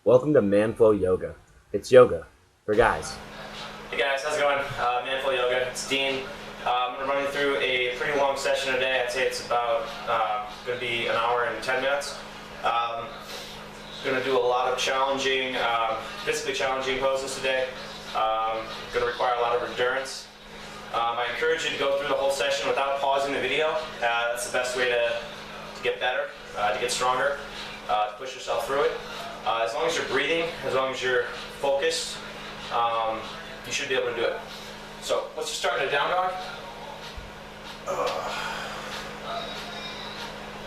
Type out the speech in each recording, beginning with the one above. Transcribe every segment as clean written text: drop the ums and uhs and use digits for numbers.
Welcome to Manflow Yoga. It's yoga for guys. Hey guys, how's it going? Manflow Yoga, it's Dean. I'm going to run you through a pretty long session today. I'd say it's about going to be an hour and 10 minutes. Going to do a lot of challenging, physically challenging poses today. Going to require a lot of endurance. I encourage you to go through the whole session without pausing the video. That's the best way to get better, to get stronger, to push yourself through it. As long as you're breathing, as long as you're focused, you should be able to do it. So let's just start in a down dog.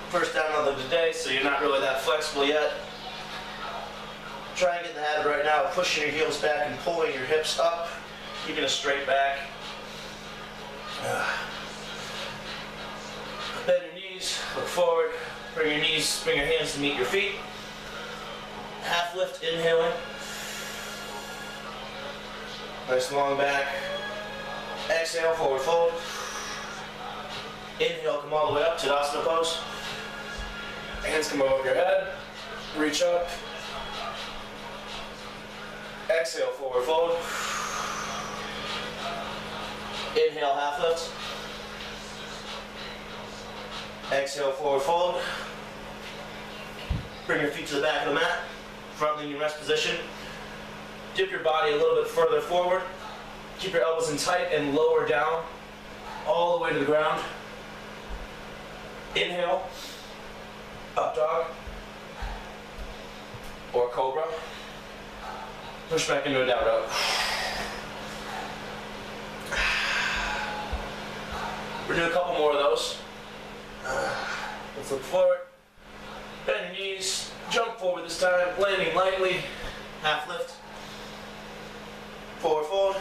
First down dog of the day, so you're not really that flexible yet. Try and get in the habit right now of pushing your heels back and pulling your hips up, keeping a straight back. Bend your knees, look forward, bring your hands to meet your feet. Half lift, inhaling. Nice long back. Exhale, forward fold. Inhale, come all the way up, Tadasana pose. Hands come over your head. Reach up. Exhale, forward fold. Inhale, half lift. Exhale, forward fold. Bring your feet to the back of the mat. Front leaning rest position. Dip your body a little bit further forward. Keep your elbows in tight and lower down all the way to the ground. Inhale, up dog or cobra. Push back into a down dog. We're doing a couple more of those. Let's look forward. Bend your knees. Jump forward this time, landing lightly. Half lift. Forward fold.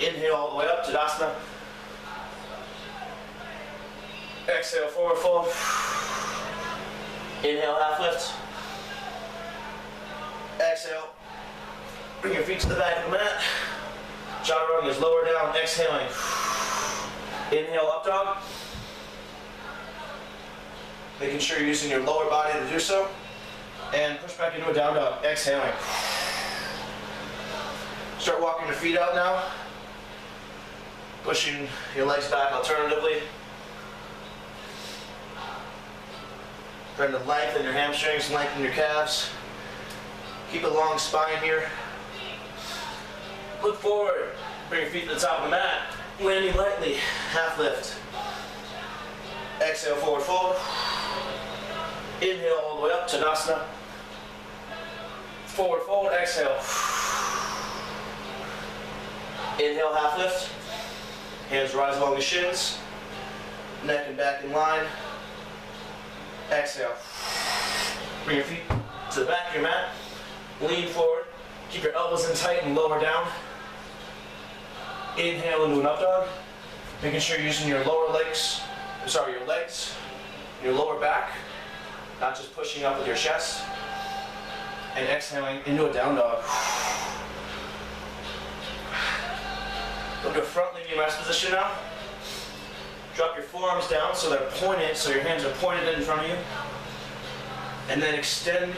Inhale all the way up, Tadasana. Exhale, forward fold. Inhale, half lift. Exhale. Bring your feet to the back of the mat. Chaturanga is lower down, exhaling. Inhale, up dog. Making sure you're using your lower body to do so. And push back into a down dog, exhaling. Start walking your feet out now. Pushing your legs back alternatively. Trying to lengthen your hamstrings, lengthen your calves. Keep a long spine here. Look forward. Bring your feet to the top of the mat. Landing lightly. Half lift. Exhale, forward fold. Inhale all the way up, Tadasana. Forward fold, exhale. Inhale, half lift. Hands rise along the shins. Neck and back in line. Exhale. Bring your feet to the back of your mat. Lean forward. Keep your elbows in tight and lower down. Inhale into an up dog. Making sure you're using your legs, your lower back. Not just pushing up with your chest. And exhaling into a down dog. Go to a front leaning rest position now. Drop your forearms down so they're pointed, so your hands are pointed in front of you. And then extend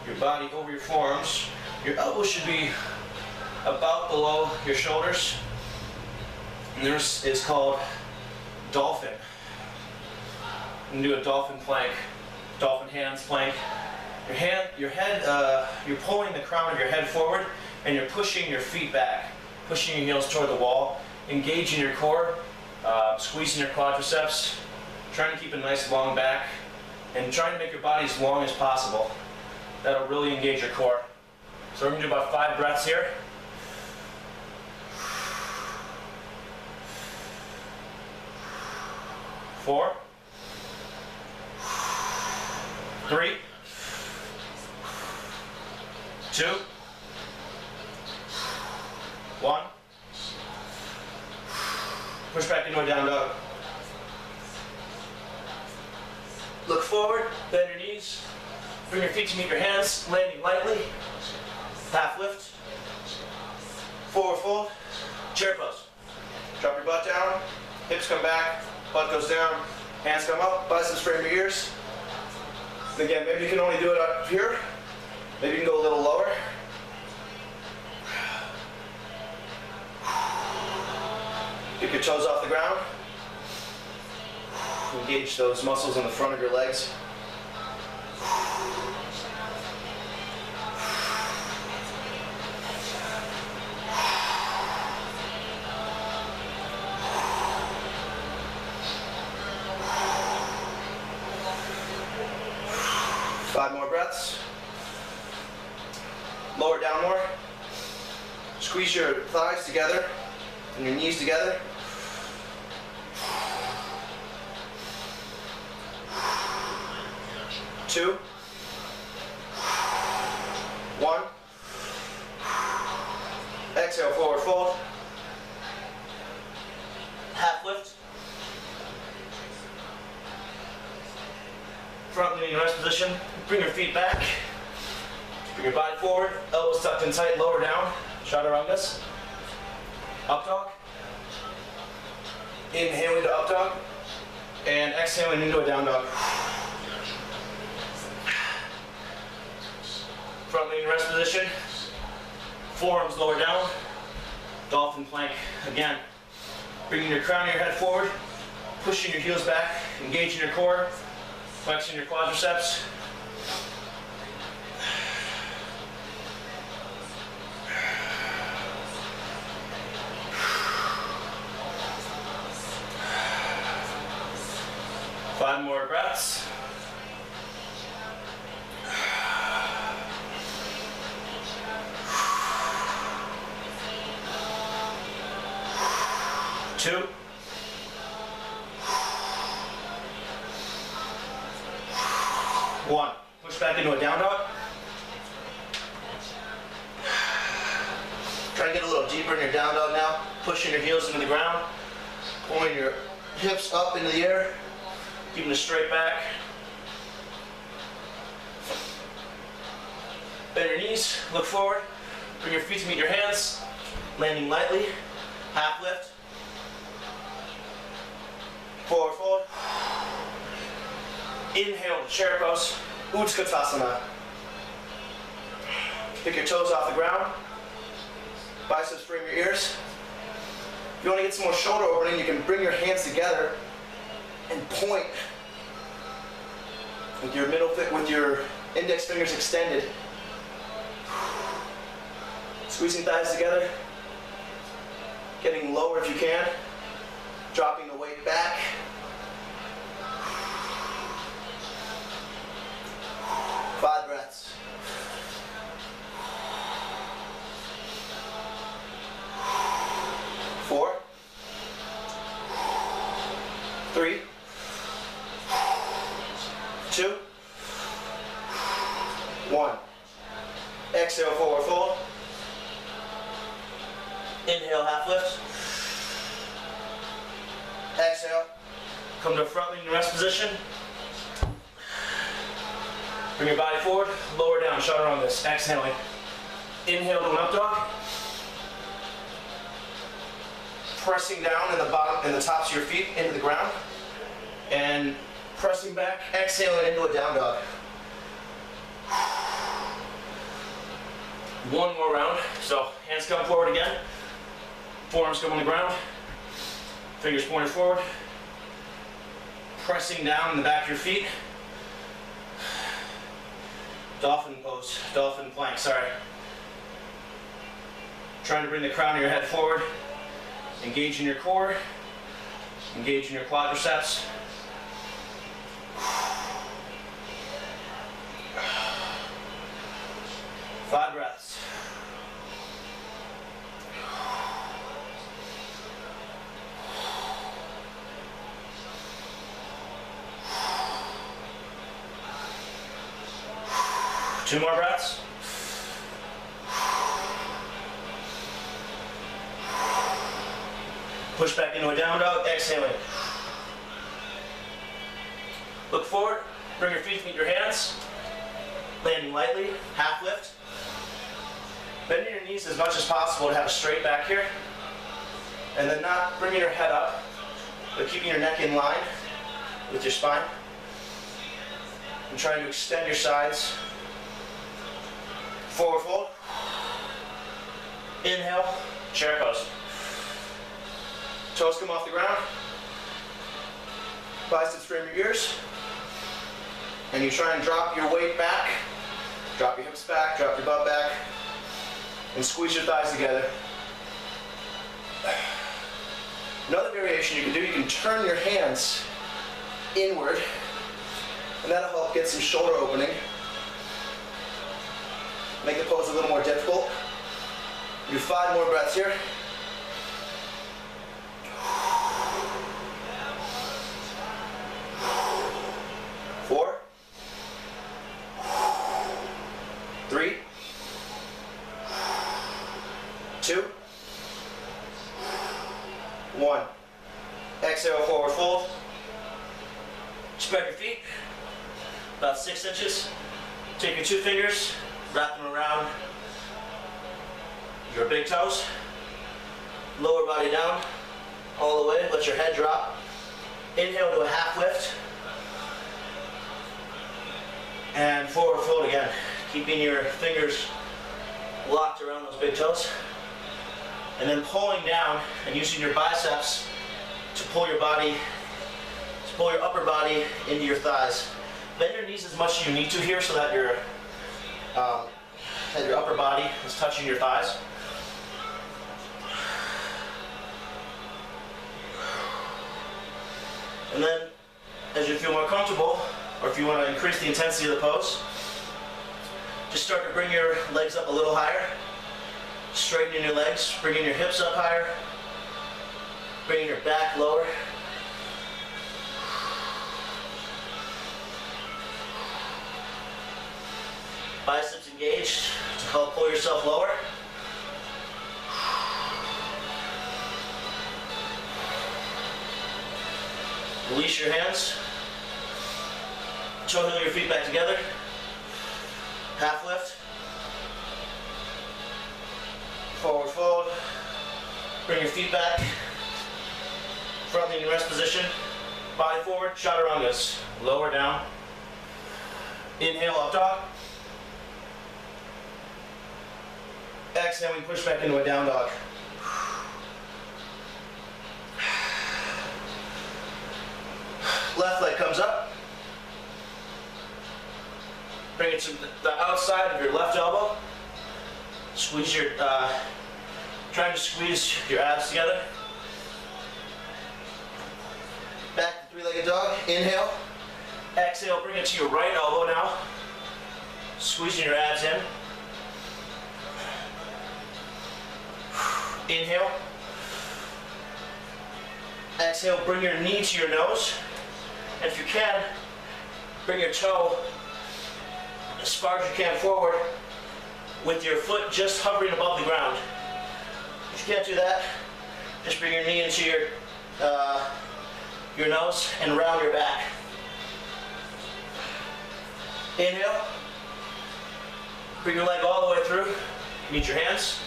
your body over your forearms. Your elbows should be about below your shoulders. And this is called Dolphin. You can do a Dolphin Plank, Dolphin Hands Plank. You're pulling the crown of your head forward and you're pushing your feet back, pushing your heels toward the wall, engaging your core, squeezing your quadriceps, trying to keep a nice long back, and trying to make your body as long as possible. That'll really engage your core. So we're going to do about 5 breaths here. 4, 3, 2, 1. Push back into a down dog. Look forward, bend your knees. Bring your feet to meet your hands, landing lightly. Half lift. Forward fold. Chair pose. Drop your butt down. Hips come back. Butt goes down. Hands come up. Biceps frame your ears. Again, maybe you can only do it up here. Maybe you can go a little lower. Pick your toes off the ground. Engage those muscles in the front of your legs. Five more breaths. Lower down more. Squeeze your thighs together and your knees together. 2, 1. Exhale, forward fold. Half lift. Front leaning rest position. Bring your feet back. Bring your body forward. Elbows tucked in tight. Lower down. Chaturangas. Up dog. Inhaling to up dog. And exhaling into a down dog. Front leaning rest position. Forearms lower down. Dolphin plank again. Bringing your crown of your head forward. Pushing your heels back. Engaging your core. Flexing your quadriceps. Five more breaths. Two. One. Push back into a down dog. Try to get a little deeper in your down dog now. Pushing your heels into the ground. Pulling your hips up into the air. Keeping a straight back. Bend your knees. Look forward. Bring your feet to meet your hands. Landing lightly. Half lift. Forward fold. Inhale to chair pose. Utkatasana. Pick your toes off the ground. Biceps frame your ears. If you want to get some more shoulder opening, you can bring your hands together and point with your with your index fingers extended. Squeezing thighs together. Getting lower if you can. Dropping the weight back. Five breaths. Four. 3. 2. 1. Exhale, forward fold. Inhale, half lift. Exhale. Come to a front leaning rest position. Bring your body forward, lower down, chaturangas. Exhaling. Inhale to an up dog. Pressing down in the bottom and the tops of your feet into the ground. And pressing back, exhaling into a down dog. One more round. So hands come forward again. Forearms come on the ground. Fingers pointed forward. Pressing down in the back of your feet. Dolphin pose, dolphin plank, sorry. Trying to bring the crown of your head forward. Engaging your core. Engaging your quadriceps. Five breaths. Two more breaths. Push back into a down dog, exhaling. Look forward, bring your feet to meet your hands. Landing lightly, half lift. Bending your knees as much as possible to have a straight back here. And then not bringing your head up, but keeping your neck in line with your spine. and trying to extend your sides. Forward fold. Inhale, chair pose. Toes come off the ground. Biceps frame your ears. And you try and drop your weight back. Drop your hips back, drop your butt back. And squeeze your thighs together. Another variation you can do, you can turn your hands inward. And that'll help get some shoulder opening. Make the pose a little more difficult. Do 5 more breaths here. 4, 3, 2, 1. Exhale, forward fold. Spread your feet about 6 inches. Take your 2 fingers, wrap them around your big toes. Lower body down all the way. Let your head drop. Inhale to a half lift. And forward fold again. Keeping your fingers locked around those big toes. And then pulling down and using your biceps to pull your body, to pull your upper body into your thighs. Bend your knees as much as you need to here so that your upper body is touching your thighs. And then, as you feel more comfortable, or if you want to increase the intensity of the pose, just start to bring your legs up a little higher. Straighten your legs, bringing your hips up higher, bringing your back lower. Biceps engaged to help pull yourself lower. Release your hands. Toe heel your feet back together. Half lift. Forward fold. Bring your feet back. Front leaning rest position. Body forward, chaturangas. Lower down. Inhale, up dog. Exhale, we push back into a down dog. Left leg comes up. Bring it to the outside of your left elbow. Squeeze your, trying to squeeze your abs together. Back to 3-legged dog. Inhale. Exhale, bring it to your right elbow now. Squeezing your abs in. Inhale. Exhale, bring your knee to your nose. And if you can, bring your toe as far as you can forward with your foot just hovering above the ground. If you can't do that, just bring your knee into your nose and round your back. Inhale. Bring your leg all the way through. Meet your hands.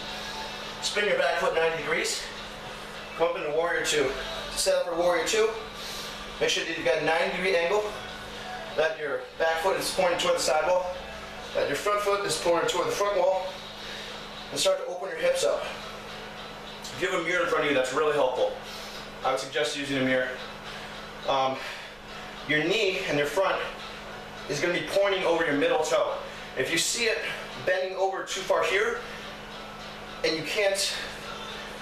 Spin your back foot 90 degrees. Come up into Warrior 2. To set up for Warrior 2, make sure that you've got a 90-degree angle, that your back foot is pointing toward the sidewall, that your front foot is pointing toward the front wall, and start to open your hips up. If you have a mirror in front of you, that's really helpful. I would suggest using a mirror. Your knee and your front is going to be pointing over your middle toe. If you see it bending over too far here, and you can't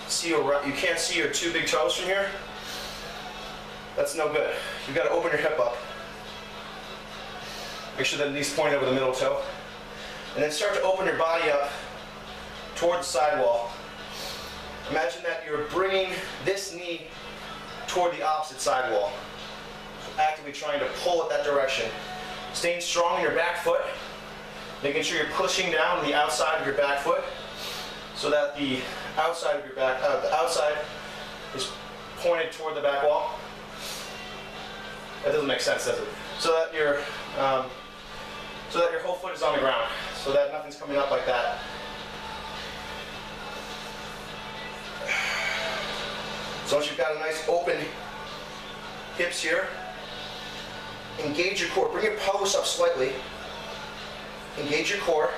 see your 2 big toes from here, that's no good. You've got to open your hip up. Make sure that the knee's pointing over the middle toe. And then start to open your body up toward the sidewall. Imagine that you're bringing this knee toward the opposite sidewall. So actively trying to pull it that direction. Staying strong in your back foot. Making sure you're pushing down the outside of your back foot so that the outside of your the outside is pointed toward the back wall. That doesn't make sense, does it? So that your whole foot is on the ground, so that nothing's coming up like that. So once you've got a nice open hips here, Engage your core. Bring your pelvis up slightly. Engage your core.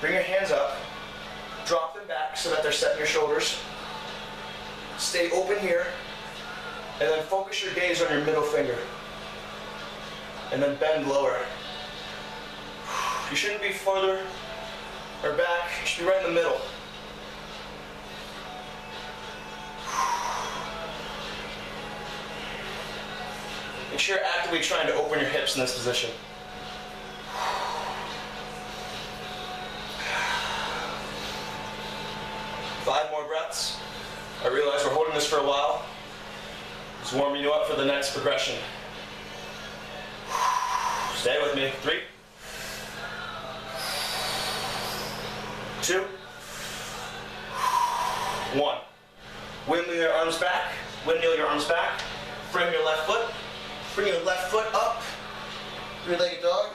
Bring your hands up. Drop them back so that they're set in your shoulders. Stay open here. And then focus your gaze on your middle finger. And then bend lower. You shouldn't be further or back. You should be right in the middle. Make sure you're actively trying to open your hips in this position. 5 more breaths. I realize we're holding this for a while. Just warming you up for the next progression. Stay with me. 3, 2, 1. Windmill your arms back. Windmill your arms back. Frame your left foot. Bring your left foot up. 3-legged dog.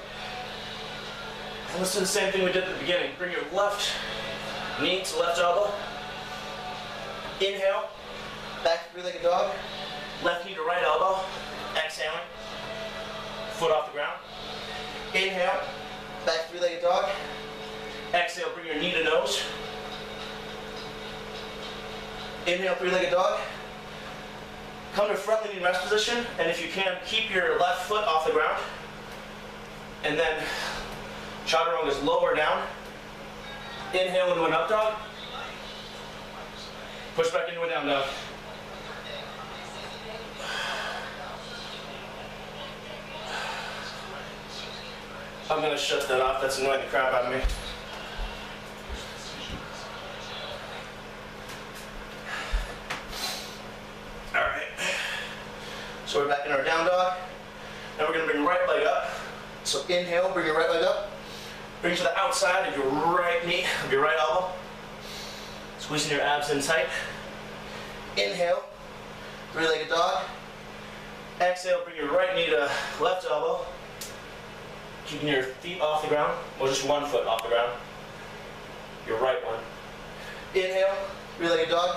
And let's do the same thing we did at the beginning. Bring your left knee to left elbow. Inhale. Back to 3-legged dog. Left knee to right elbow. Exhaling. Foot off the ground. Inhale. Back to 3-legged dog. Exhale, bring your knee to nose. Inhale, 3-legged dog. Come to front leaning rest position, and if you can, keep your left foot off the ground. And then chaturanga lower down. Inhale into an up dog. Push back into a down dog. I'm gonna shut that off, that's annoying the crap out of me. Alright. So we're back in our down dog. Now we're gonna bring right leg up. So inhale, bring your right leg up. Bring to the outside of your right knee, of your right elbow. Squeezing your abs in tight. Inhale, 3-legged dog. Exhale, bring your right knee to left elbow. Keeping your feet off the ground, or just one foot off the ground. Your right one. Inhale, 3-legged dog.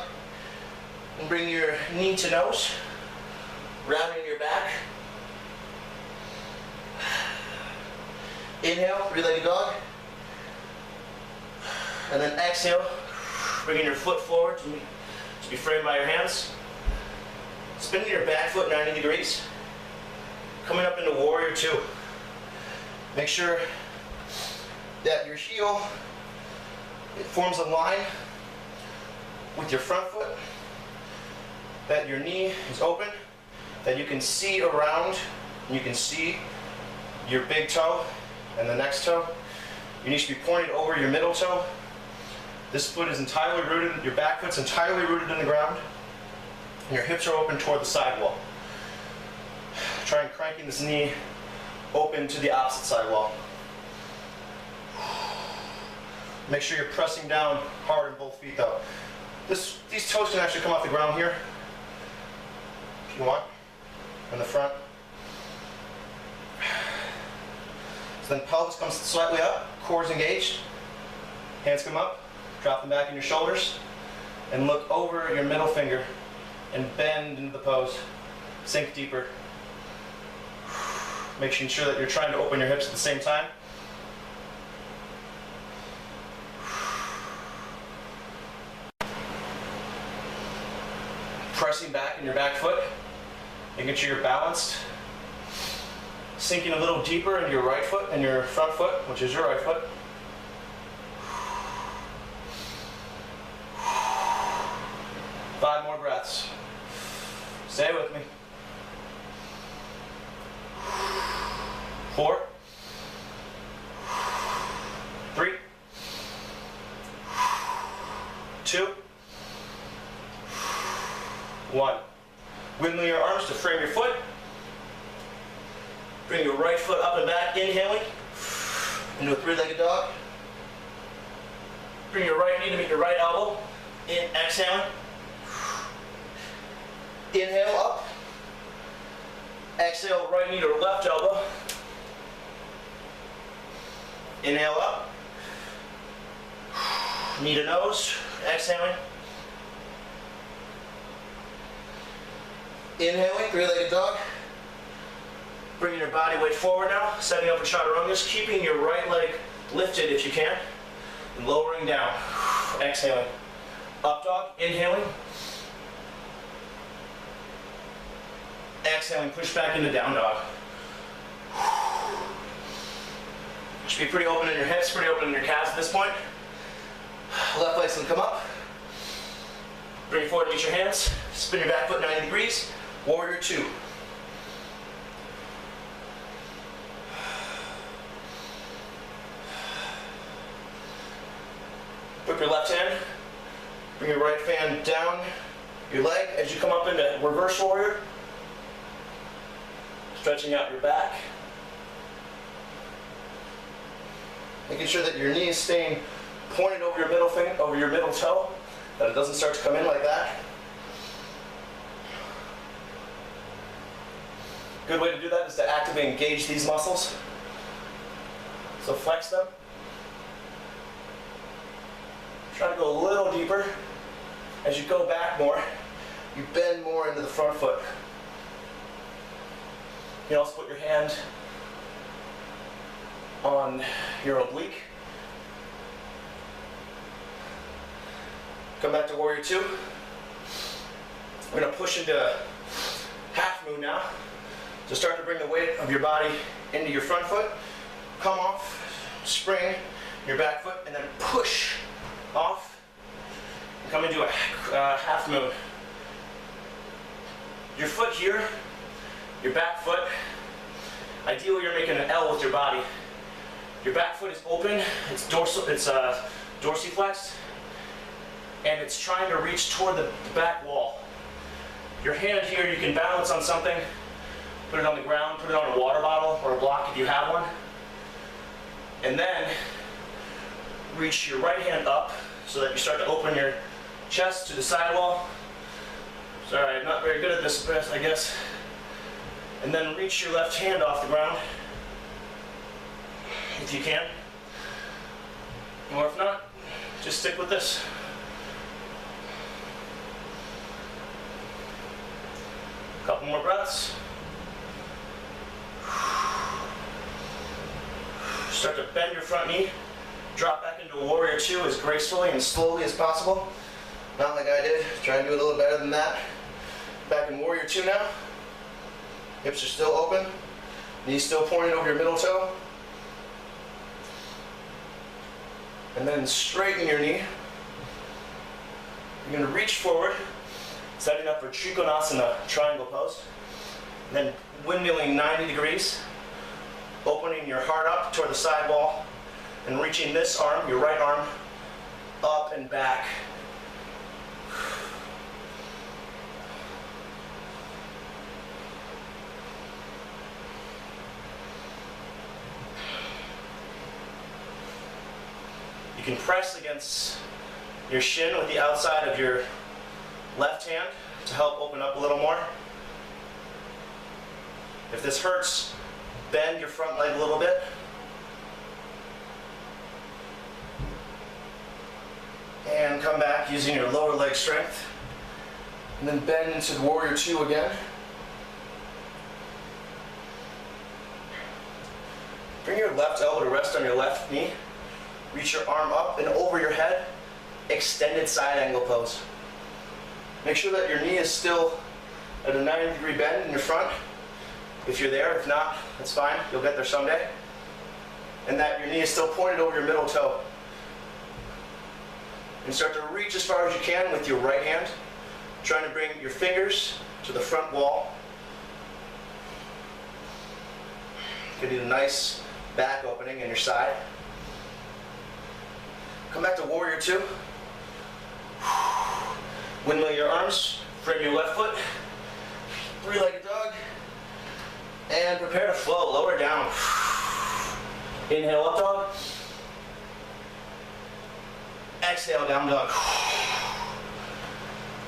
And bring your knee to nose. Rounding your back. Inhale, 3-legged dog. And then exhale, bringing your foot forward to be framed by your hands. Spinning your back foot 90 degrees. Coming up into Warrior 2. Make sure that your heel, it forms a line with your front foot, that your knee is open, that you can see around, and you can see your big toe and the next toe. You need to be pointed over your middle toe. This foot is entirely rooted, your back foot's entirely rooted in the ground, and your hips are open toward the sidewall. Try and cranking this knee open to the opposite side wall. Make sure you're pressing down hard on both feet though. These toes can actually come off the ground here, if you want, in the front. So then pelvis comes slightly up, core is engaged, hands come up, drop them back in your shoulders, and look over your middle finger and bend into the pose. Sink deeper. Making sure that you're trying to open your hips at the same time. Pressing back in your back foot, making sure you're balanced. Sinking a little deeper into your right foot and your front foot, which is your right foot. Five more breaths. Stay with me. 4, 3, 2, 1. Windmill your arms to frame your foot. Bring your right foot up and back, inhaling into a 3-legged dog. Bring your right knee to meet your right elbow. Exhaling. Inhale up. Exhale, right knee to left elbow. Inhale up. Knee to nose. Exhaling. Inhaling, 3-legged dog. Bringing your body weight forward now, setting up for chaturangas, keeping your right leg lifted if you can, and lowering down. Exhaling. Up dog, inhaling. Exhaling, push back into down dog. Should be pretty open in your hips, pretty open in your calves at this point. Left leg's gonna come up. Bring it forward, meet your hands. Spin your back foot 90 degrees. Warrior 2. Whip your left hand. Bring your right hand down your leg as you come up into reverse warrior. Stretching out your back. Making sure that your knee is staying pointed over your middle finger, over your middle toe, that it doesn't start to come in like that. Good way to do that is to actively engage these muscles. So flex them. Try to go a little deeper. As you go back more, you bend more into the front foot. You can also put your hand on your oblique. Come back to warrior 2. We're going to push into half moon now. So start to bring the weight of your body into your front foot. Come off, spring your back foot, and then push off. And come into a half moon. Your foot here, your back foot, ideally you're making an L with your body. Your back foot is open, it's dorsiflexed, and it's trying to reach toward the back wall. Your hand here, you can balance on something, put it on the ground, put it on a water bottle or a block if you have one, and then reach your right hand up so that you start to open your chest to the sidewall. Sorry, I'm not very good at this, I guess. And then reach your left hand off the ground, if you can. Or if not, just stick with this. Couple more breaths. Start to bend your front knee. Drop back into a warrior 2 as gracefully and slowly as possible. Not like I did. Try and do it a little better than that. Back in warrior 2 now. Hips are still open. Knees still pointed over your middle toe. And then straighten your knee. You're going to reach forward, setting up for Trikonasana, triangle pose. And then windmilling 90 degrees, opening your heart up toward the side wall, and reaching this arm, your right arm, up and back. You can press against your shin with the outside of your left hand to help open up a little more. If this hurts, bend your front leg a little bit. And come back using your lower leg strength. And then bend into the warrior 2 again. Bring your left elbow to rest on your left knee. Reach your arm up and over your head. Extended side angle pose. Make sure that your knee is still at a 90-degree bend in your front. If you're there, if not, that's fine. You'll get there someday. And that your knee is still pointed over your middle toe. And start to reach as far as you can with your right hand. Trying to bring your fingers to the front wall. You can do a nice back opening in your side. Come back to warrior 2. Windmill your arms, frame your left foot, three-legged dog, and prepare to flow, lower down. Inhale, up dog. Exhale, down dog.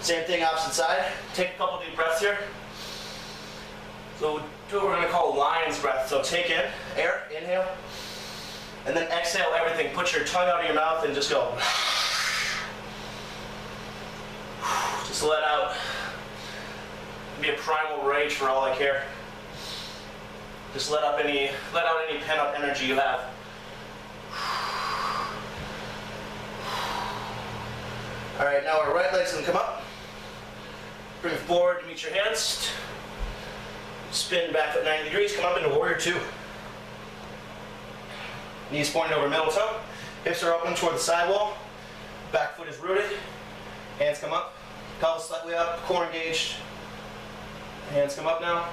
Same thing, opposite side. Take a couple deep breaths here. So do what we're gonna call lion's breath. So take in air, inhale, and then exhale everything. Put your tongue out of your mouth and just go. Just let out. Be a primal rage for all I care. Just let out any pent up energy you have. All right, now our right leg's gonna come up. Bring it forward to meet your hands. Spin back foot 90 degrees, come up into Warrior 2. Knees pointing over middle toe. Hips are open toward the sidewall. Back foot is rooted. Hands come up. Pelvis slightly up, core engaged. Hands come up now.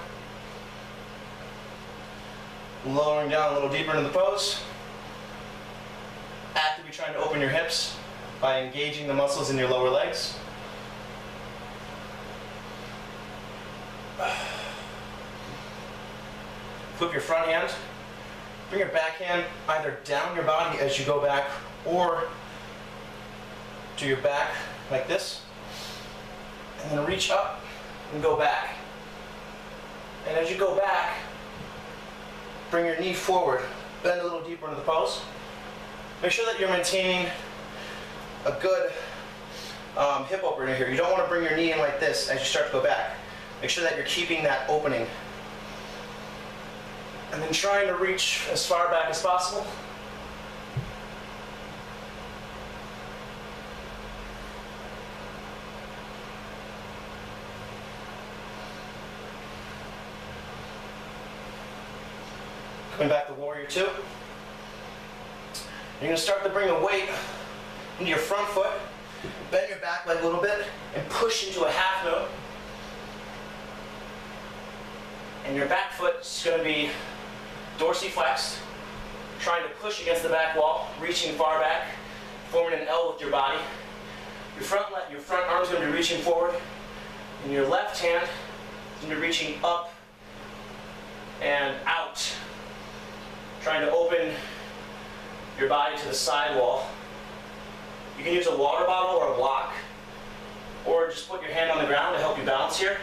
Lowering down a little deeper into the pose. Actively trying to open your hips by engaging the muscles in your lower legs. Flip your front hand. Bring your back hand either down your body as you go back or to your back like this. And then reach up and go back. And as you go back, bring your knee forward. Bend a little deeper into the pose. Make sure that you're maintaining a good hip opener here. You don't want to bring your knee in like this as you start to go back. Make sure that you're keeping that opening. And then trying to reach as far back as possible. Coming back to Warrior 2. You're going to start to bring a weight into your front foot. Bend your back leg a little bit and push into a half moon. And your back foot is going to be dorsiflexed, trying to push against the back wall, reaching far back, forming an L with your body. Your front arm is going to be reaching forward, and your left hand is going to be reaching up and out, trying to open your body to the side wall. You can use a water bottle or a block, or just put your hand on the ground to help you balance here.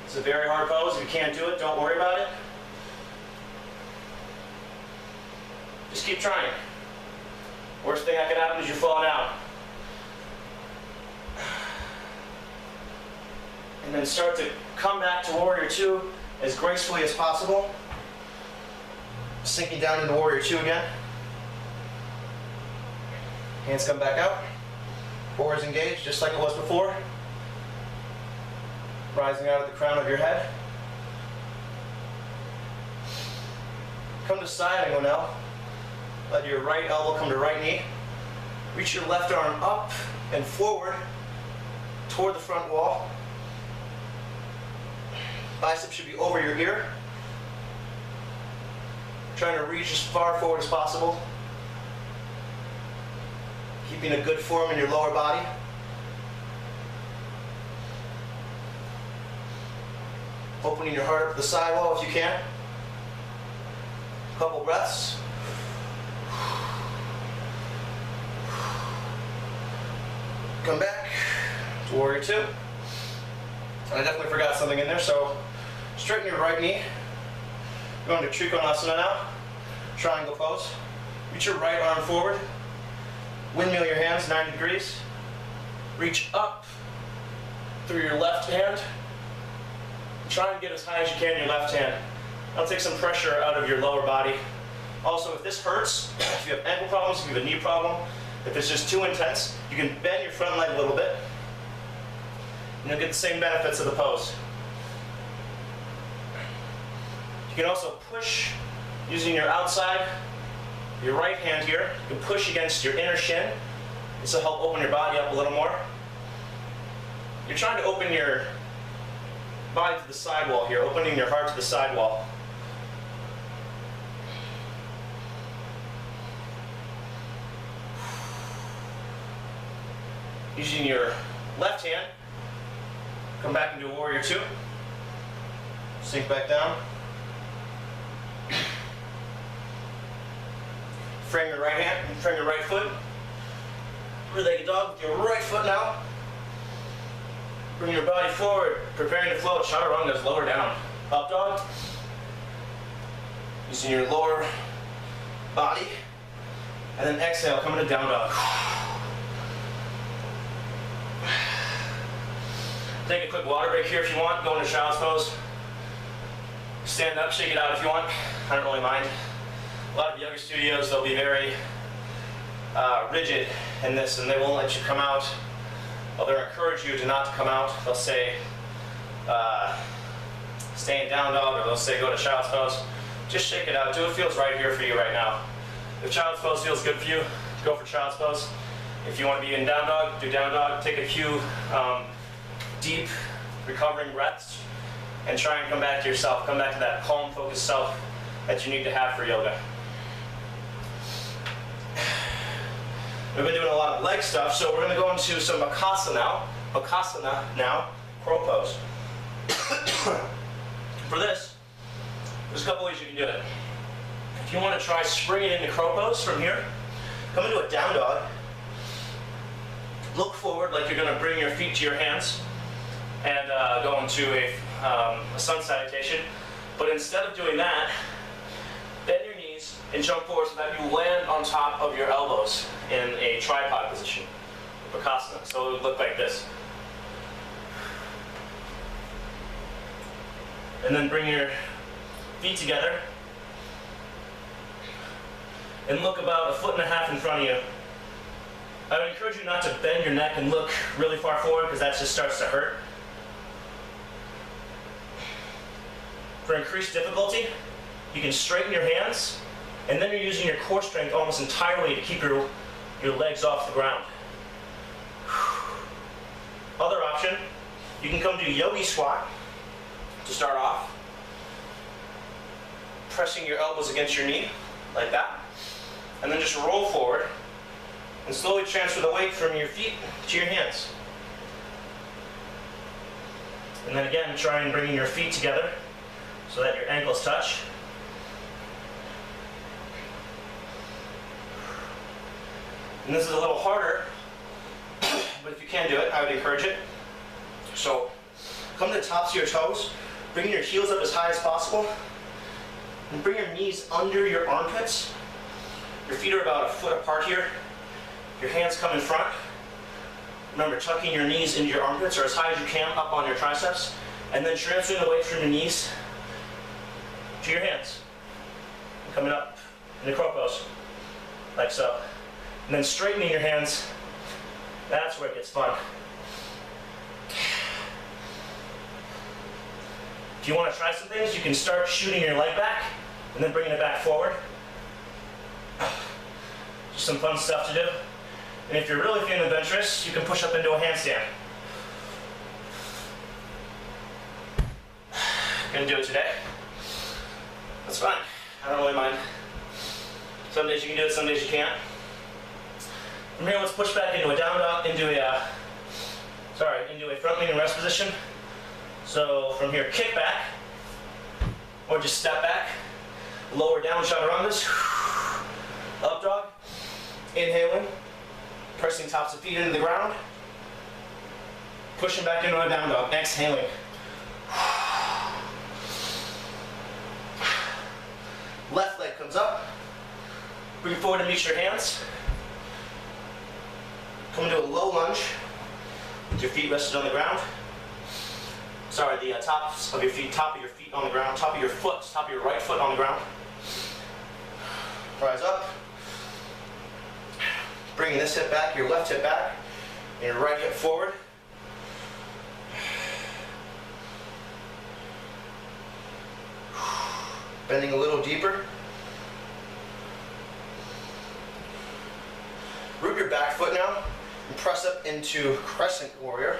It's a very hard pose. If you can't do it, don't worry about it. Just keep trying. Worst thing that could happen is you fall down. And then start to come back to Warrior 2 as gracefully as possible. Sinking down into Warrior 2 again. Hands come back out. Core is engaged just like it was before. Rising out of the crown of your head. Come to side angle now. Let your right elbow come to right knee. Reach your left arm up and forward toward the front wall. Bicep should be over your ear. Trying to reach as far forward as possible. Keeping a good form in your lower body. Opening your heart up to the sidewall if you can. A couple breaths. Come back to Warrior 2. I definitely forgot something in there, so straighten your right knee. Going to Trikonasana now. Triangle pose. Reach your right arm forward. Windmill your hands 90 degrees. Reach up through your left hand. Try and get as high as you can in your left hand. That'll take some pressure out of your lower body. Also, if this hurts, if you have ankle problems, if you have a knee problem, if it's just too intense, you can bend your front leg a little bit, and you'll get the same benefits of the pose. You can also push using your outside, your right hand here. You can push against your inner shin. This will help open your body up a little more. You're trying to open your body to the sidewall here, opening your heart to the sidewall. Using your left hand, come back into Warrior 2. Sink back down. Frame your right hand, frame your right foot. Three-legged dog with your right foot now. Bring your body forward, preparing to float. Chaturanga, lower down. Up dog. Using your lower body. And then exhale, come into down dog. Take a quick water break here if you want. Go into child's pose. Stand up, shake it out if you want. I don't really mind. A lot of yoga studios, they'll be very rigid in this, and they won't let you come out. Well, they'll encourage you to not to come out. They'll say stay in down dog, or they'll say go to child's pose. Just shake it out. Do what feels right here for you right now. If child's pose feels good for you, go for child's pose. If you want to be in down dog, do down dog. Take a few deep recovering breaths and try and come back to yourself. Come back to that calm, focused self that you need to have for yoga. We've been doing a lot of leg stuff, so we're going to go into some Bakasana now, crow pose. For this, there's a couple ways you can do it. If you want to try springing into crow pose from here, come into a down dog. Look forward like you're going to bring your feet to your hands and go into a sun salutation. But instead of doing that, bend your knees and jump forward so that you land on top of your elbows in a tripod position, Bakasana. So it would look like this. And then bring your feet together and look about 1.5 feet in front of you. I would encourage you not to bend your neck and look really far forward, because that just starts to hurt. For increased difficulty, you can straighten your hands, and then you're using your core strength almost entirely to keep your legs off the ground. Other option, you can come do Yogi Squat to start off. Pressing your elbows against your knee, like that. And then just roll forward and slowly transfer the weight from your feet to your hands. And then again, try and bring your feet together so that your ankles touch. And this is a little harder, but if you can do it, I would encourage it. So come to the tops of your toes, bring your heels up as high as possible, and bring your knees under your armpits. Your feet are about 1 foot apart here. Your hands come in front. Remember, tucking your knees into your armpits or as high as you can up on your triceps, and then transferring the weight from your knees to your hands. Coming up in the crow pose, like so. And then straightening your hands, that's where it gets fun. If you want to try some things, you can start shooting your leg back and then bringing it back forward. Just some fun stuff to do. And if you're really feeling adventurous, you can push up into a handstand. Gonna do it today. That's fine. I don't really mind. Some days you can do it, some days you can't. From here, let's push back into a down dog, into a front lean and rest position. So from here, kick back, or just step back, lower down chaturangas, up dog, inhaling, pressing tops of feet into the ground, pushing back into a down dog, exhaling. Left leg comes up, bring it forward to meet your hands. Come into a low lunge, with your feet rested on the ground. Sorry, the tops of your feet, top of your feet on the ground, top of your foot, top of your right foot on the ground. Rise up. Bringing this hip back, your left hip back, and your right hip forward. Bending a little deeper. Root your back foot now and press up into Crescent Warrior.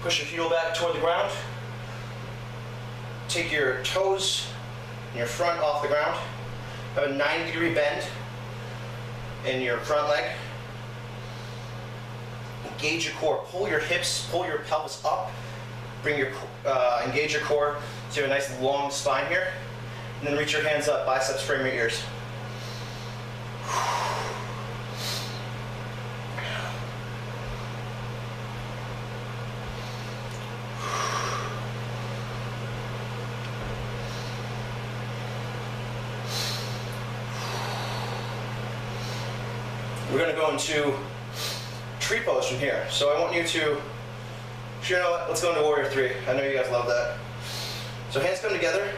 Push your heel back toward the ground. Take your toes and your front off the ground. Have a 90-degree bend in your front leg. Engage your core. Pull your hips, pull your pelvis up. Engage your core so you have a nice long spine here. And then reach your hands up, biceps frame your ears. We're going to go into tree pose from here. So I want you to, you know what, let's go into Warrior 3. I know you guys love that. So hands come together,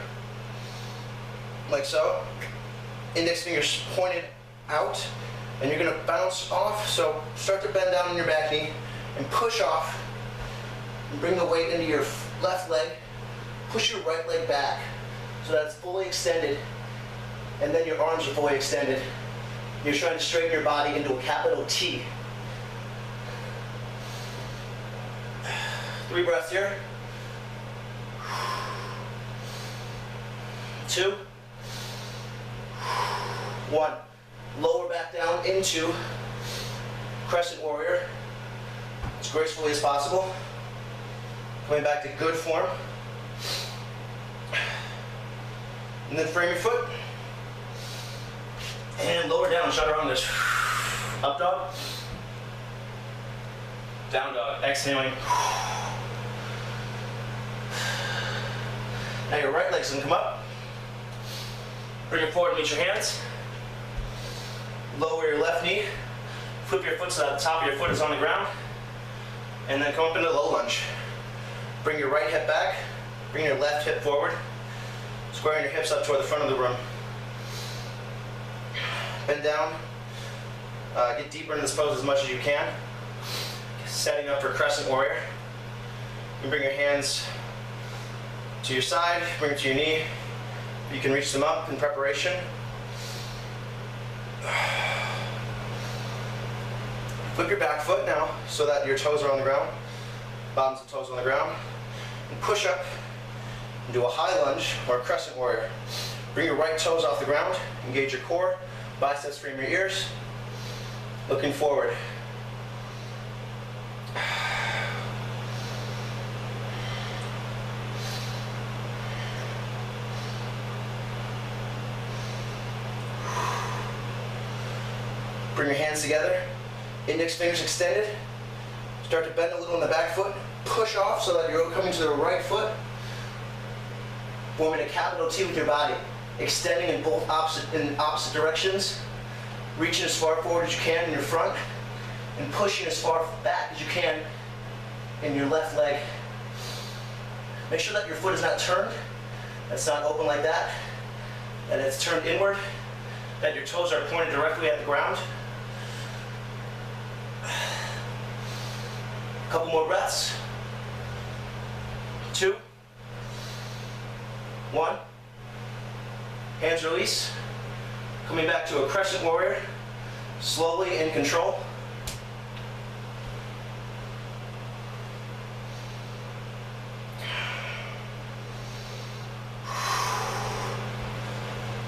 like so. Index fingers pointed out, and you're gonna bounce off. So start to bend down on your back knee and push off. And bring the weight into your left leg. Push your right leg back so that it's fully extended, and then your arms are fully extended. You're trying to straighten your body into a capital T. 3 breaths here. 2. 1. Lower back down into Crescent Warrior as gracefully as possible. Coming back to good form. And then frame your foot. And lower down, chaturanga. Up dog. Down dog. Exhaling. Now your right leg's gonna come up. Bring it forward, meet your hands. Lower your left knee. Flip your foot so that the top of your foot is on the ground. And then come up into low lunge. Bring your right hip back. Bring your left hip forward. Squaring your hips up toward the front of the room. Bend down. Get deeper in this pose as much as you can. Setting up for Crescent Warrior. You bring your hands to your side, bring it to your knee. You can reach them up in preparation. Flip your back foot now so that your toes are on the ground. Bottoms of toes on the ground. And push up and do a high lunge or a Crescent Warrior. Bring your right toes off the ground. Engage your core. Biceps frame your ears. Looking forward. Bring your hands together, index fingers extended. Start to bend a little in the back foot. Push off so that you're coming to the right foot. Forming a capital T with your body. Extending in both opposite directions. Reaching as far forward as you can in your front. And pushing as far back as you can in your left leg. Make sure that your foot is not turned. That's not open like that. That it's turned inward. That your toes are pointed directly at the ground. A couple more breaths. 2. 1. Hands release. Coming back to a Crescent Warrior. Slowly in control.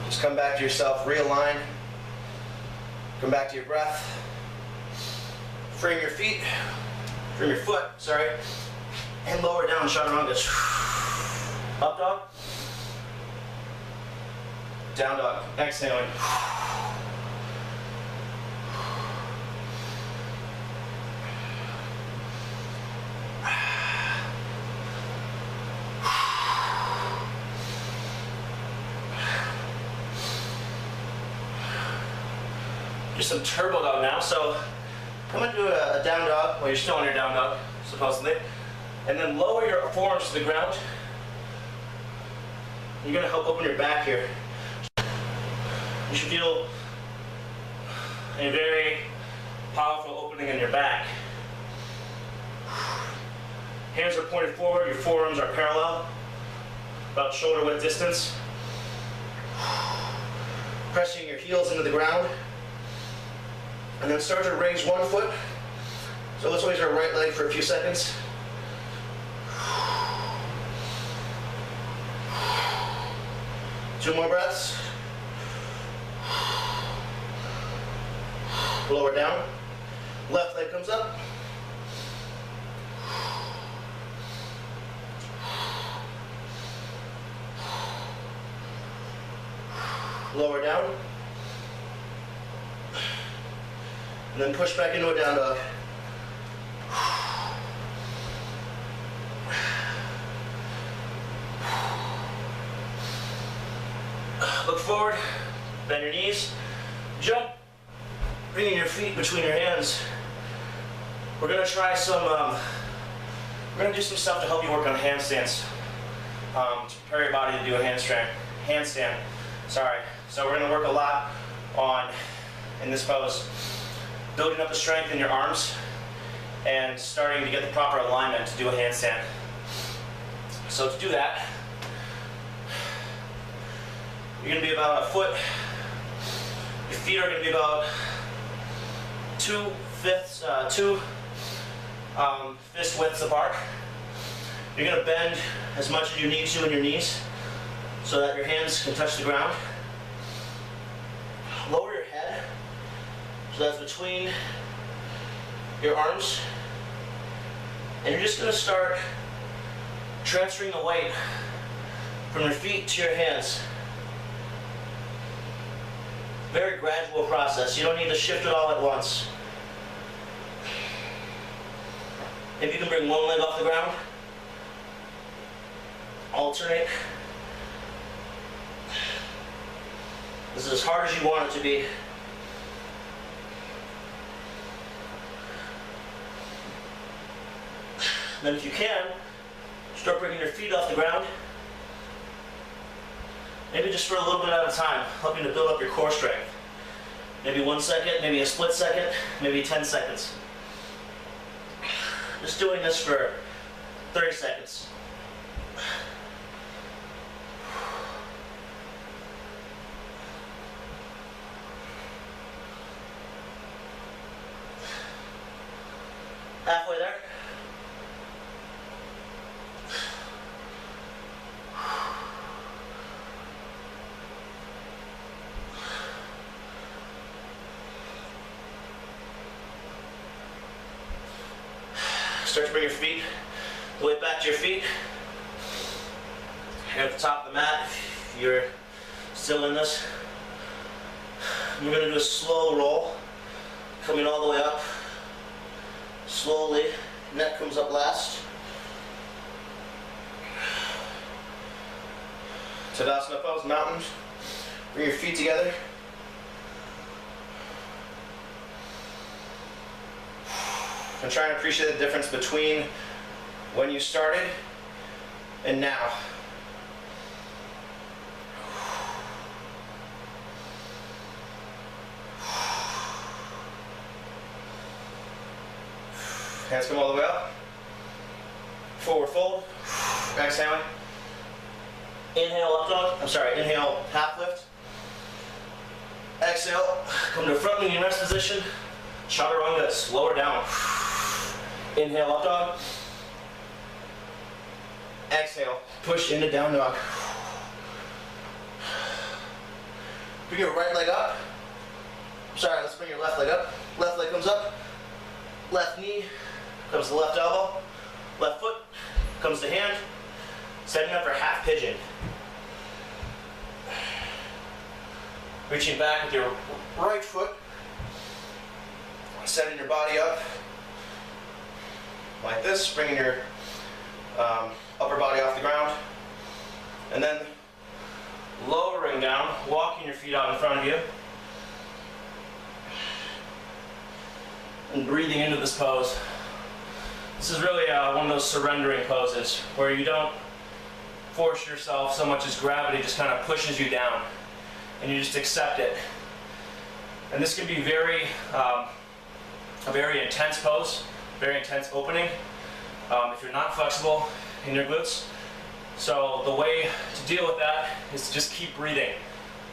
Just come back to yourself, realign. Come back to your breath. Frame your feet. Frame your foot, sorry. And lower down, chaturanga. Up dog. Down dog. Exhaling. Do some turbo dog now. So I'm going to do a down dog. Well, you're still on your down dog, supposedly. And then lower your forearms to the ground. You're going to help open your back here. You should feel a very powerful opening in your back. Hands are pointed forward, your forearms are parallel, about shoulder width distance. Pressing your heels into the ground. And then start to raise one foot. So let's raise our right leg for a few seconds. Two more breaths. Lower down. Left leg comes up. Lower down. And then push back into a down dog. Look forward, bend your knees, jump, bringing your feet between your hands. We're gonna try some, we're gonna do some stuff to help you work on handstands. To prepare your body to do a handstand. Sorry. So we're gonna work a lot on, in this pose, building up the strength in your arms and starting to get the proper alignment to do a handstand. So to do that, you're gonna be about a foot. Your feet are gonna be about two fist widths apart. You're gonna bend as much as you need to in your knees so that your hands can touch the ground. Lower your head so that's between your arms. And you're just gonna start transferring the weight from your feet to your hands. Very gradual process. You don't need to shift it all at once. If you can bring one leg off the ground, alternate. This is as hard as you want it to be. Then if you can, start bringing your feet off the ground. Maybe just for a little bit at a time, helping to build up your core strength. Maybe 1 second, maybe a split second, maybe 10 seconds. Just doing this for 30 seconds. Halfway there. Start to bring your feet, the weight back to your feet. You're at the top of the mat if you're still in this. We're going to do a slow roll, coming all the way up. Slowly, neck comes up last. Tadasana pose, mountains. Bring your feet together. And try and appreciate the difference between when you started and now. Hands come all the way up. Forward fold. Exhaling. Inhale up dog. Inhale half lift. Exhale. Come to front kneeling rest position. Chaturanga, lower down. Inhale up dog. Exhale. Push into down dog. Bring your right leg up. Let's bring your left leg up. Left leg comes up. Left knee comes to left elbow. Left foot comes to hand. Setting up for half pigeon. Reaching back with your right foot. Setting your body up like this, bringing your upper body off the ground, and then lowering down, walking your feet out in front of you, and breathing into this pose. This is really one of those surrendering poses where you don't force yourself so much as gravity just kind of pushes you down, and you just accept it. And this can be a very intense pose, very intense opening if you're not flexible in your glutes. So the way to deal with that is to just keep breathing.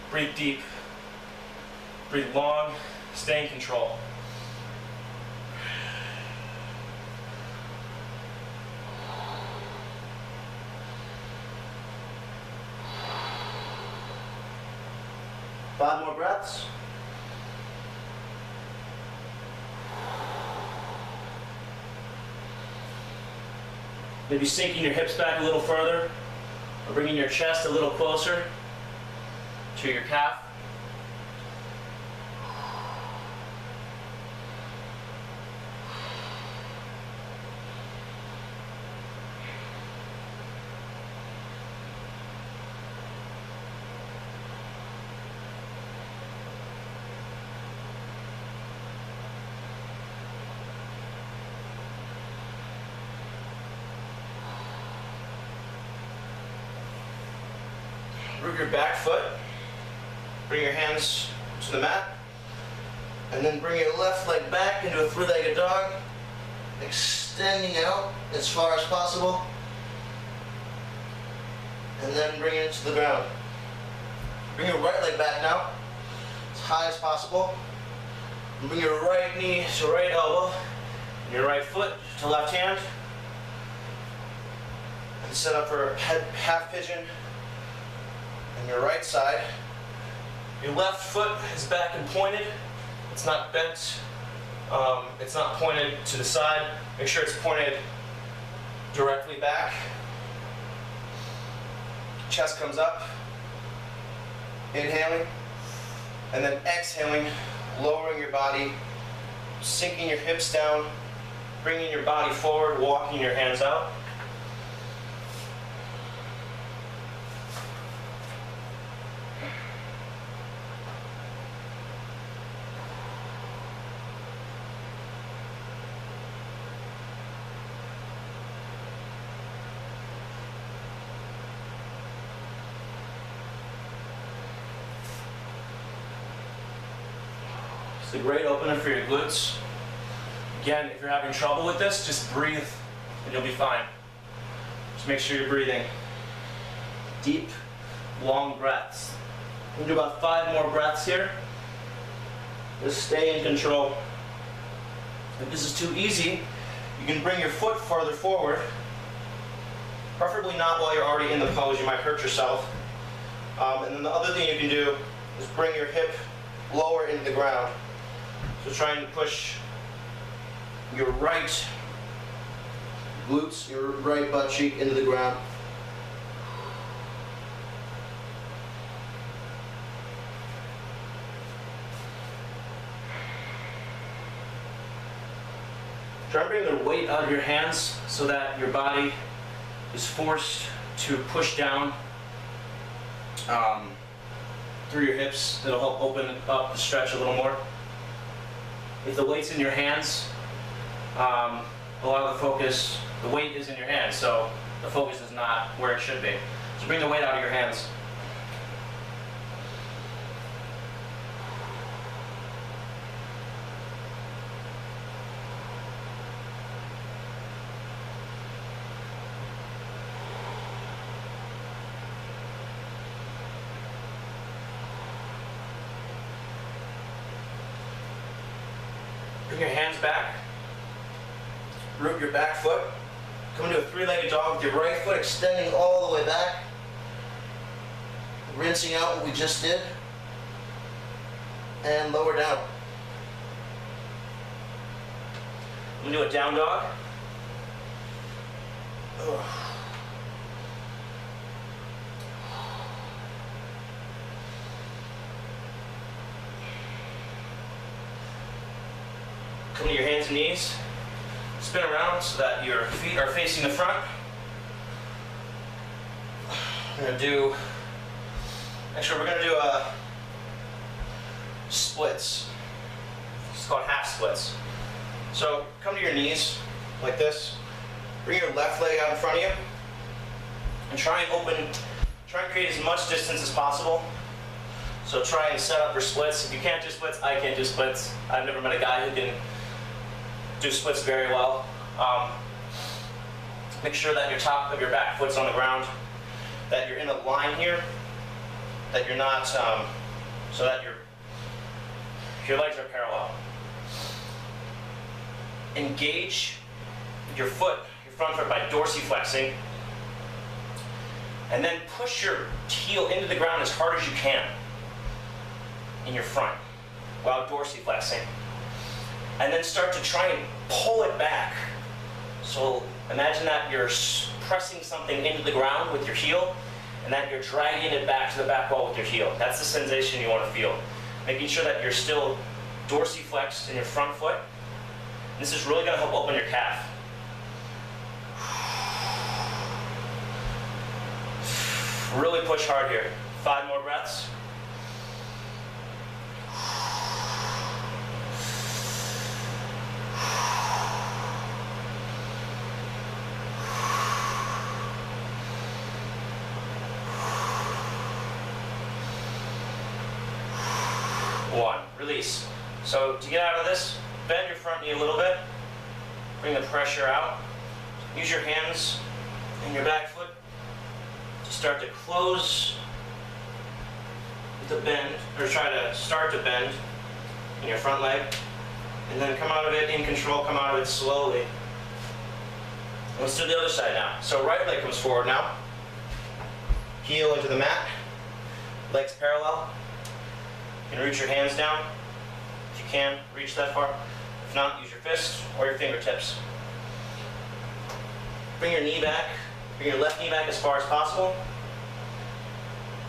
Breathe deep, breathe long, stay in control. Five more breaths. Maybe sinking your hips back a little further, or bringing your chest a little closer to your calf. Root your back foot. Bring your hands to the mat. And then bring your left leg back into a three-legged dog. Extending out as far as possible. And then bring it to the ground. Bring your right leg back now, as high as possible. And bring your right knee to right elbow, and your right foot to left hand. And set up for half pigeon on your right side. Your left foot is back and pointed. It's not bent. It's not pointed to the side. Make sure it's pointed directly back. Chest comes up. Inhaling. And then exhaling, lowering your body, sinking your hips down, bringing your body forward, walking your hands out. It's a great opener for your glutes. Again, if you're having trouble with this, just breathe and you'll be fine. Just make sure you're breathing. Deep, long breaths. We'll do about 5 more breaths here. Just stay in control. If this is too easy, you can bring your foot farther forward. Preferably not while you're already in the pose, you might hurt yourself. And then the other thing you can do is bring your hip lower into the ground. So trying to push your right glutes, your right butt cheek into the ground. Try and bring the weight out of your hands so that your body is forced to push down through your hips. It'll help open up the stretch a little more. If the weight's in your hands, a lot of the focus, the weight is in your hands, so the focus is not where it should be. So bring the weight out of your hands. Bring your hands back. Root your back foot. Come into a three-legged dog with your right foot extending all the way back. Rinsing out what we just did. And lower down. I'm going to do a down dog. Come to your hands and knees. Spin around so that your feet are facing the front. We're going to do splits. It's called half splits. So come to your knees like this. Bring your left leg out in front of you. And try and create as much distance as possible. So try and set up your splits. If you can't do splits, I can't do splits. I've never met a guy who can do splits very well. Make sure that your top of your back foot's on the ground, that you're in a line here, that you're not, so that your legs are parallel. Engage your foot, your front foot, by dorsiflexing, and then push your heel into the ground as hard as you can in your front while dorsiflexing. And then start to try and pull it back. So imagine that you're pressing something into the ground with your heel, and that you're dragging it back to the back wall with your heel. That's the sensation you want to feel. Making sure that you're still dorsiflexed in your front foot. And this is really going to help open your calf. Really push hard here. 5 more breaths. 1. Release. So to get out of this, bend your front knee a little bit. Bring the pressure out. Use your hands and your back foot to start to close the bend, or try to start to bend in your front leg. And then come out of it in control, come out of it slowly. Let's do the other side now. So right leg comes forward now. Heel into the mat. Legs parallel. You can reach your hands down. If you can, reach that far. If not, use your fist or your fingertips. Bring your knee back. Bring your left knee back as far as possible.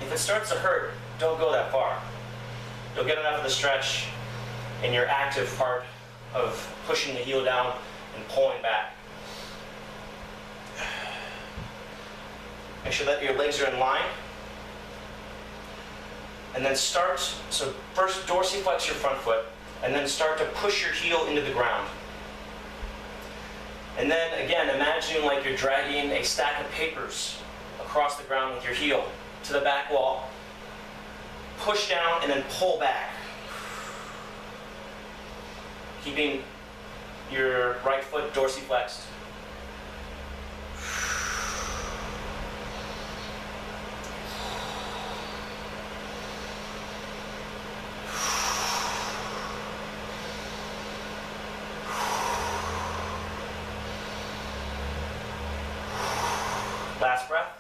If it starts to hurt, don't go that far. You'll get enough of the stretch in your active part of pushing the heel down and pulling back. Make sure that your legs are in line. And then start, so first dorsiflex your front foot, and then start to push your heel into the ground. And then again, imagining like you're dragging a stack of papers across the ground with your heel to the back wall. Push down and then pull back. Keeping your right foot dorsiflexed. Last breath.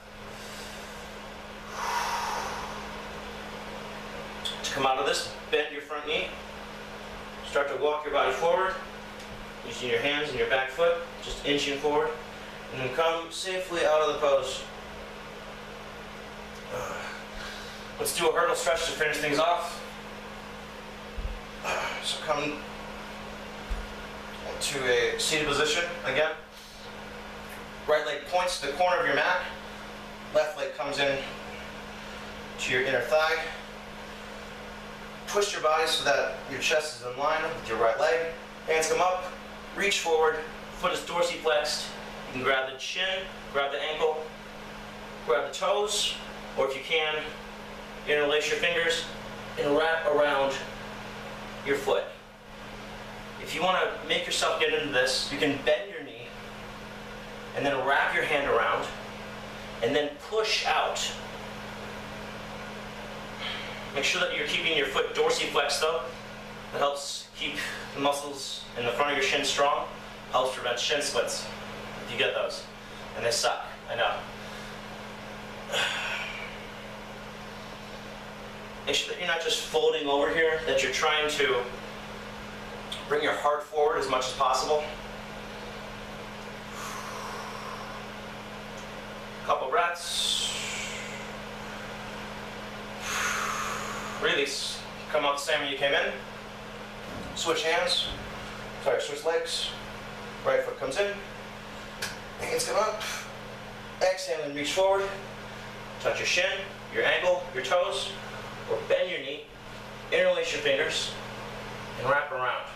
To come out of this, bend your front knee. Start to walk your body forward, using your hands and your back foot, just inching forward, and then come safely out of the pose. Let's do a hurdle stretch to finish things off. So come to a seated position again. Right leg points to the corner of your mat. Left leg comes in to your inner thigh. Twist your body so that your chest is in line with your right leg. Hands come up, reach forward, foot is dorsiflexed. You can grab the shin, grab the ankle, grab the toes, or if you can, interlace your fingers and wrap around your foot. If you want to make yourself get into this, you can bend your knee and then wrap your hand around and then push out. Make sure that you're keeping your foot dorsiflexed though. That helps keep the muscles in the front of your shin strong. Helps prevent shin splits, if you get those. And they suck, I know. Make sure that you're not just folding over here, that you're trying to bring your heart forward as much as possible. Couple breaths. Release. Come out the same way you came in. Switch hands. Sorry, switch legs. Right foot comes in. Hands come up. Exhale and reach forward. Touch your shin, your ankle, your toes, or bend your knee. Interlace your fingers and wrap around.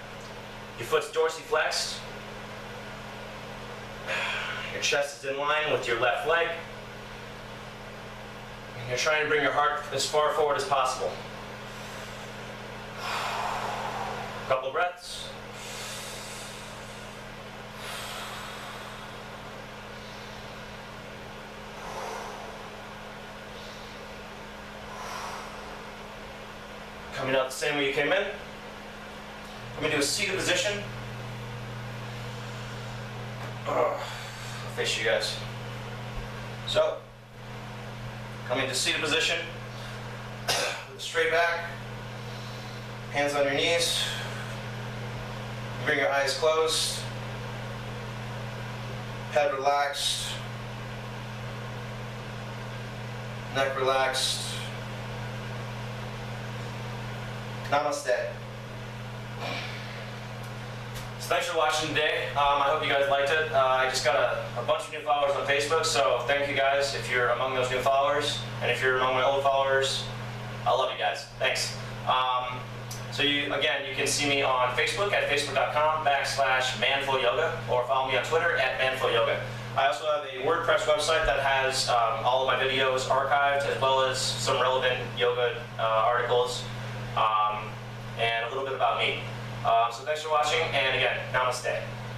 Your foot's dorsiflexed. Your chest is in line with your left leg. And you're trying to bring your heart as far forward as possible. Couple breaths. Coming out the same way you came in. I'm going to do a seated position. I'll face you guys. So, coming to seated position, with a straight back, hands on your knees, bring your eyes closed, head relaxed, neck relaxed. Namaste. So thanks for watching today. I hope you guys liked it. I just got a bunch of new followers on Facebook, so thank you guys if you're among those new followers. And if you're among my old followers, I love you guys. Thanks. So you can see me on Facebook at facebook.com/manfulyoga, or follow me on Twitter at manfulyoga. I also have a WordPress website that has all of my videos archived, as well as some relevant yoga articles. meet. So thanks for watching, and again, namaste.